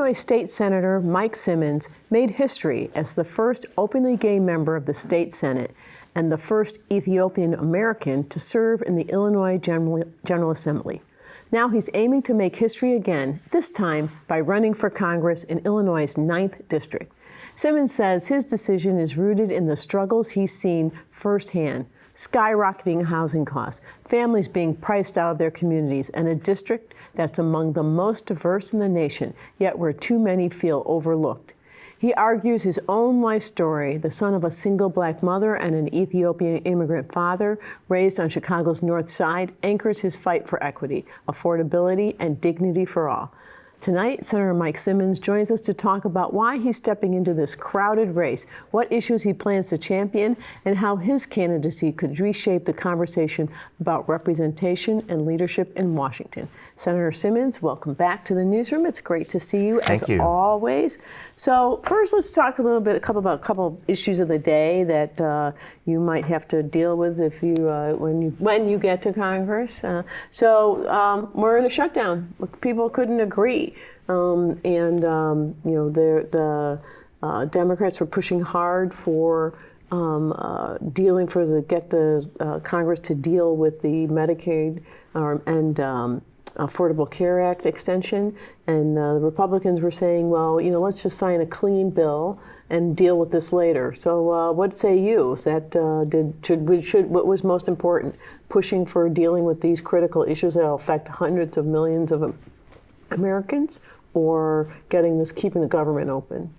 Illinois State Senator Mike Simmons made history as the first openly gay member of the state Senate and the first Ethiopian American to serve in the Illinois General Assembly. Now he's aiming to make history again, this time by running for Congress in Illinois' 9th District. Simmons says his decision is rooted in the struggles he's seen firsthand: skyrocketing housing costs, families being priced out of their communities, and a district that's among the most diverse in the nation, yet where too many feel overlooked. He argues his own life story, the son of a single black mother and an Ethiopian immigrant father raised on Chicago's North Side, anchors his fight for equity, affordability, and dignity for all. Tonight, Senator Mike Simmons joins us to talk about why he's stepping into this crowded race, what issues he plans to champion, and how his candidacy could reshape the conversation about representation and leadership in Washington. Senator Simmons, welcome back to the newsroom. It's great to see you, as always. So first, let's talk a little bit about a couple issues of the day that you might have to deal with if you when you get to Congress. We're in a shutdown. People couldn't agree. The Democrats were pushing hard for get the Congress to deal with the Medicaid and Affordable Care Act extension, and the Republicans were saying, well, let's just sign a clean bill and deal with this later. So, what say you? Is that what was most important? Pushing for dealing with these critical issues that will affect hundreds of millions of Americans, or keeping the government open?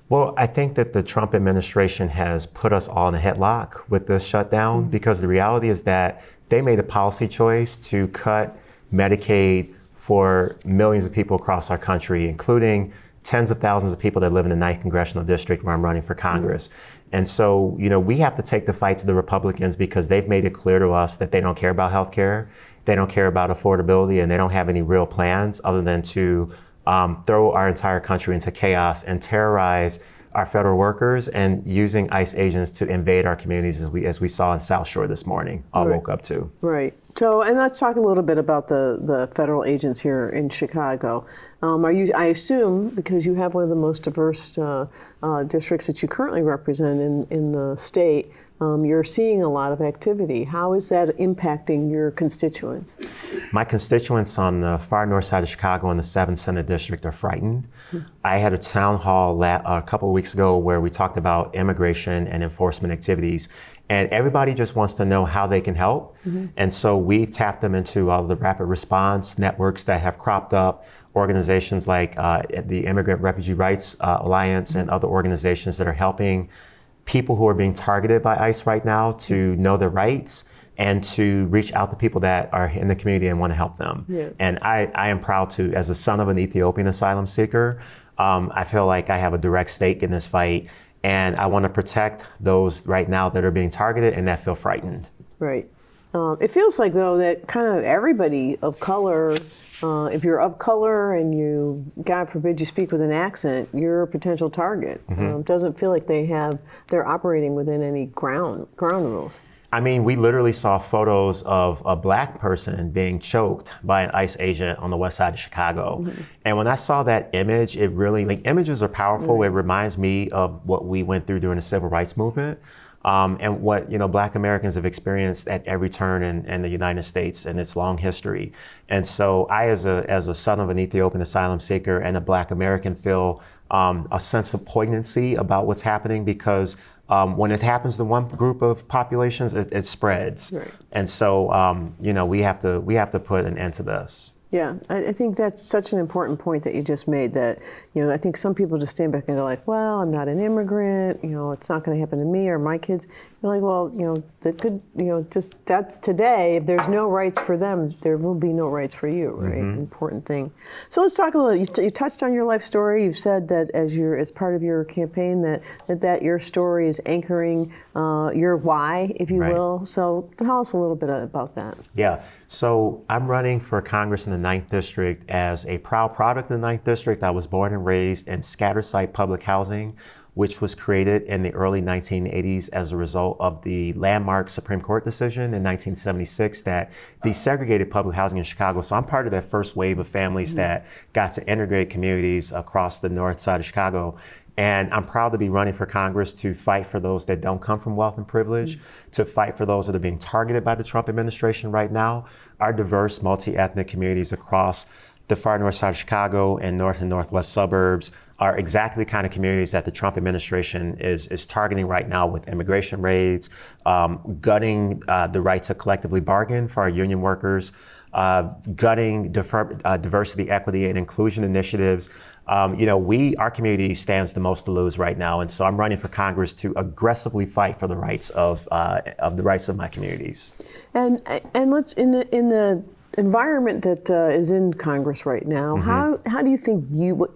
Well, I think that the Trump administration has put us all in a headlock with this shutdown, because the reality is that they made a policy choice to cut Medicaid for millions of people across our country, including tens of thousands of people that live in the 9th Congressional District where I'm running for Congress. And so, we have to take the fight to the Republicans, because they've made it clear to us that they don't care about health care. They don't care about affordability, and they don't have any real plans other than to throw our entire country into chaos and terrorize our federal workers, and using ICE agents to invade our communities, as we saw in South Shore this morning. Woke up to. Right. So, and let's talk a little bit about the federal agents here in Chicago. I assume, because you have one of the most diverse districts that you currently represent in the state, you're seeing a lot of activity. How is that impacting your constituents? My constituents on the far north side of Chicago in the 7th Senate District are frightened. I had a town hall a couple of weeks ago where we talked about immigration and enforcement activities, and everybody just wants to know how they can help. And so we've tapped them into all of the rapid response networks that have cropped up, organizations like the Immigrant Refugee Rights Alliance and other organizations that are helping people who are being targeted by ICE right now to know their rights and to reach out to people that are in the community and want to help them. And I am proud to, as the son of an Ethiopian asylum seeker, I feel like I have a direct stake in this fight, and I want to protect those right now that are being targeted and that feel frightened. Right. It feels like, though, that kind of everybody of color, if you're of color and you, God forbid, you speak with an accent, you're a potential target. Doesn't feel like they're operating within any ground rules. I mean, we literally saw photos of a black person being choked by an ICE agent on the west side of Chicago. And when I saw that image, it really, images are powerful. It reminds me of what we went through during the civil rights movement. And what Black Americans have experienced at every turn in the United States and its long history. And so I, as a son of an Ethiopian asylum seeker and a Black American, feel a sense of poignancy about what's happening, because when it happens to one group of populations, it spreads. And so we have to put an end to this. Yeah, I think that's such an important point that you just made, that, I think some people just stand back and they're like, well, I'm not an immigrant, it's not going to happen to me or my kids. You're like, well, that's today. If there's no rights for them, there will be no rights for you, right? Important thing. So let's talk a little, you touched on your life story. You've said that as part of your campaign that your story is anchoring your why, if you will. So tell us a little bit about that. Yeah. So I'm running for Congress in the 9th District as a proud product of the 9th District. I was born and raised in scatter site public housing, which was created in the early 1980s as a result of the landmark Supreme Court decision in 1976 that desegregated public housing in Chicago. So I'm part of that first wave of families that got to integrate communities across the north side of Chicago. And I'm proud to be running for Congress to fight for those that don't come from wealth and privilege, to fight for those that are being targeted by the Trump administration right now. Our diverse, multi-ethnic communities across the far north side of Chicago and north and northwest suburbs are exactly the kind of communities that the Trump administration is targeting right now with immigration raids, gutting the right to collectively bargain for our union workers, gutting diversity, equity, and inclusion initiatives. Our community stands the most to lose right now, and so I'm running for Congress to aggressively fight for the rights of my communities. And let's in the environment that is in Congress right now, how do you think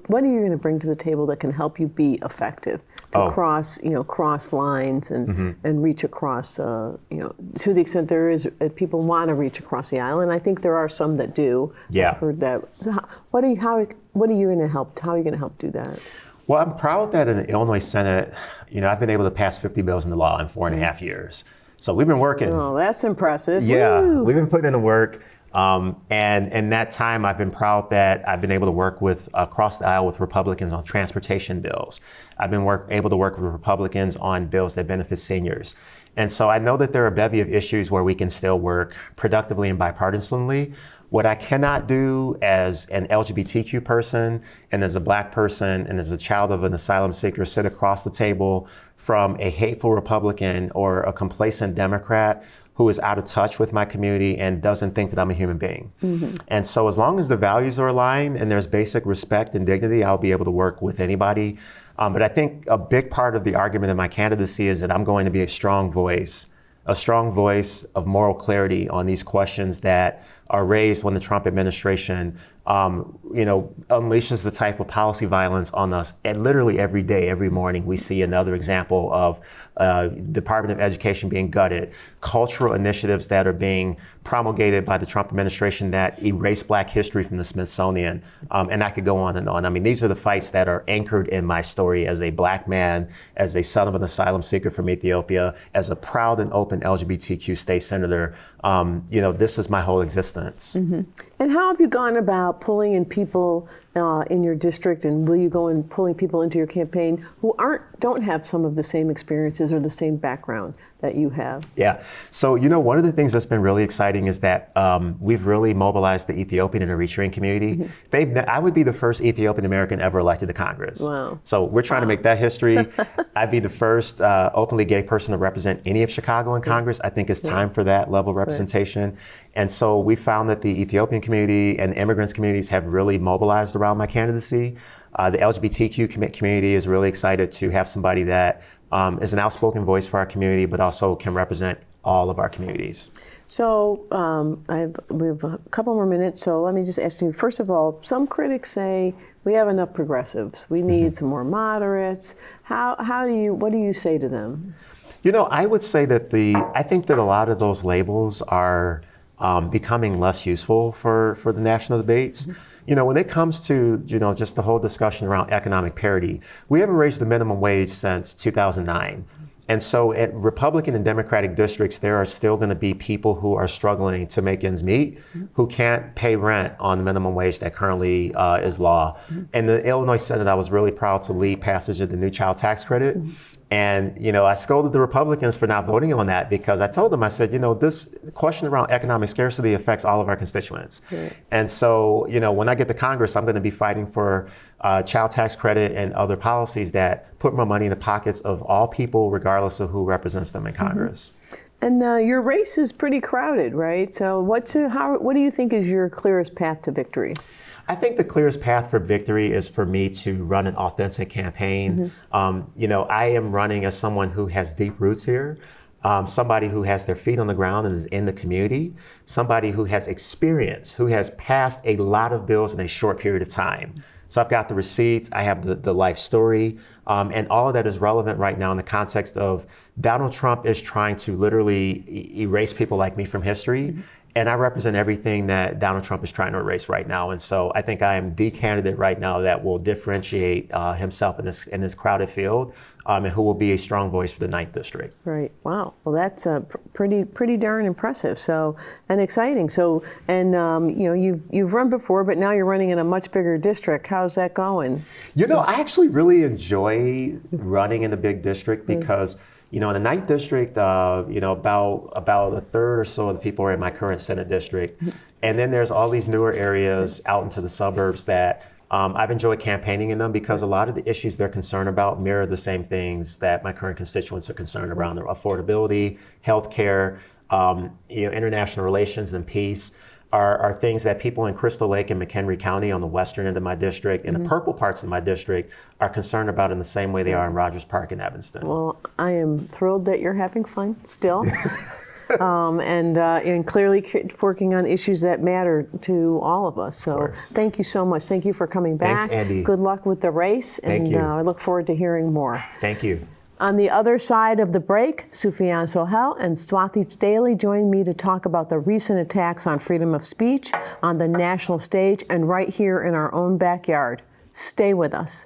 what are you going to bring to the table that can help you be effective to cross lines and reach across to the extent there is people want to reach across the aisle, and I think there are some that do. Yeah. I've heard that. So what are you going to help? How are you going to help do that? Well, I'm proud that in the Illinois Senate, I've been able to pass 50 bills into law in 4.5 years. So we've been working. Oh, that's impressive. Yeah, Woo. we've been putting in the work. And in that time, I've been proud that I've been able to work across the aisle with Republicans on transportation bills. I've been able to work with Republicans on bills that benefit seniors. And so I know that there are a bevy of issues where we can still work productively and bipartisanly. What I cannot do as an LGBTQ person and as a Black person and as a child of an asylum seeker sit across the table from a hateful Republican or a complacent Democrat who is out of touch with my community and doesn't think that I'm a human being. And so as long as the values are aligned and there's basic respect and dignity, I'll be able to work with anybody. But I think a big part of the argument in my candidacy is that I'm going to be a strong voice of moral clarity on these questions that are raised when the Trump administration unleashes the type of policy violence on us. And literally every day, every morning, we see another example of Department of Education being gutted, cultural initiatives that are being promulgated by the Trump administration that erase Black history from the Smithsonian. And I could go on and on. I mean, these are the fights that are anchored in my story as a Black man, as a son of an asylum seeker from Ethiopia, as a proud and open LGBTQ state senator. This is my whole existence. And how have you gone about pulling in people in your district, and will you go and pulling people into your campaign who don't have some of the same experiences or the same background that you have? Yeah. So, one of the things that's been really exciting is that we've really mobilized the Ethiopian and Eritrean community. I would be the first Ethiopian American ever elected to Congress. Wow. So we're trying to make that history. I'd be the first openly gay person to represent any of Chicago in Congress. I think it's time for that level of representation. And so we found that the Ethiopian community and immigrants communities have really mobilized around my candidacy. The LGBTQ community is really excited to have somebody that is an outspoken voice for our community, but also can represent all of our communities. So we have a couple more minutes, so let me just ask you, first of all, some critics say we have enough progressives. We need some more moderates. What do you say to them? I would say that I think that a lot of those labels are becoming less useful for the national debates. When it comes to, just the whole discussion around economic parity, we haven't raised the minimum wage since 2009. And so at Republican and Democratic districts, there are still going to be people who are struggling to make ends meet, who can't pay rent on the minimum wage that currently is law. In the Illinois Senate, I was really proud to lead passage of the new child tax credit. And, I scolded the Republicans for not voting on that because I told them, I said, this question around economic scarcity affects all of our constituents. Right. And so, when I get to Congress, I'm going to be fighting for child tax credit and other policies that put more money in the pockets of all people, regardless of who represents them in Congress. And your race is pretty crowded, right? So what do you think is your clearest path to victory? I think the clearest path for victory is for me to run an authentic campaign. I am running as someone who has deep roots here, somebody who has their feet on the ground and is in the community, somebody who has experience, who has passed a lot of bills in a short period of time. So I've got the receipts, I have the life story, and all of that is relevant right now in the context of Donald Trump is trying to literally erase people like me from history. And I represent everything that Donald Trump is trying to erase right now. And so I think I am the candidate right now that will differentiate himself in this crowded field, and who will be a strong voice for the 9th District. Right. Wow. Well, that's pretty darn impressive. So, and exciting. So, and you've run before, but now you're running in a much bigger district. How's that going? I actually really enjoy running in the big district because in the 9th District, about a third or so of the people are in my current Senate district. And then there's all these newer areas out into the suburbs that I've enjoyed campaigning in them because a lot of the issues they're concerned about mirror the same things that my current constituents are concerned around: affordability, healthcare, international relations and peace. Are things that people in Crystal Lake and McHenry County on the western end of my district and the purple parts of my district are concerned about in the same way they are in Rogers Park and Evanston. Well, I am thrilled that you're having fun still. And clearly working on issues that matter to all of us. So thank you so much. Thank you for coming back. Thanks, Andy. Good luck with the race. Thank you. I look forward to hearing more. Thank you. On the other side of the break, Sufyan Sohail and Swathi Daly join me to talk about the recent attacks on freedom of speech on the national stage and right here in our own backyard. Stay with us.